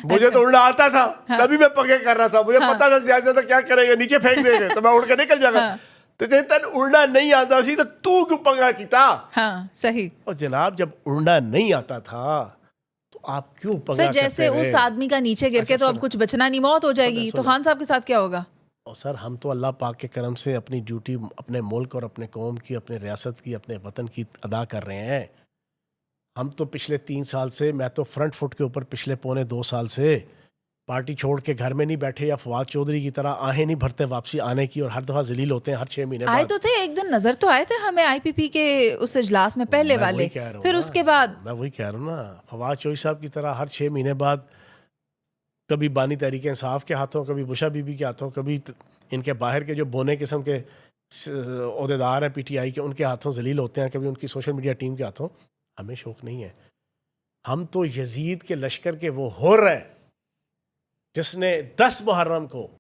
मुझे तो उड़ना आता था, तभी मैं पंगे कर रहा था, मुझे पता था ज्यादा क्या करेंगे, नीचे फेंक देंगे तो मैं उड़ के निकल जाएगा। तो तेन उड़ना नहीं आता सी तो तू क्यों पंगा कीता? हाँ सही। और जनाब जब उड़ना नहीं आता था तो आप क्यों पंगा सर करते जैसे रहे? उस आदमी का नीचे गिर के अच्छा, तो अब सुनो। कुछ बचना नहीं, मौत हो जाएगी, तो खान साहब के साथ क्या होगा? और सर हम तो अल्लाह पाक के करम से अपनी ड्यूटी अपने मुल्क और अपने कौम की, अपने रियासत की, अपने वतन की अदा कर रहे हैं। हम तो पिछले 3 साल से, मैं तो फ्रंट फुट के ऊपर पिछले पौने 2 साल से पार्टी छोड़ के घर में नहीं बैठे या फवाद चौधरी की तरह आहें नहीं भरते वापसी आने की, और हर दफ़ा जलील होते हैं हर 6 महीने आए बाद। तो थे, एक दिन नजर तो आए थे हमें आईपीपी के उस इजलास में, पहले मैं वाले, वही कह रहा हूँ फिर ना, उसके बाद मैं वही कह रहा हूँ ना, फवाद चौधरी साहब की तरह हर 6 महीने बाद कभी बानी तहरीक इंसाफ के हाथों, कभी बुशा बीबी के हाथों, कभी इनके बाहर के जो बोने किस्म के ओहदेदार हैं पीटीआई के, उनके हाथों जलील होते हैं, कभी उनकी सोशल मीडिया टीम के हाथों। हमें शौक नहीं है। हम तो यजीद के लश्कर के वो हो रहे जिसने 10 मुहर्रम को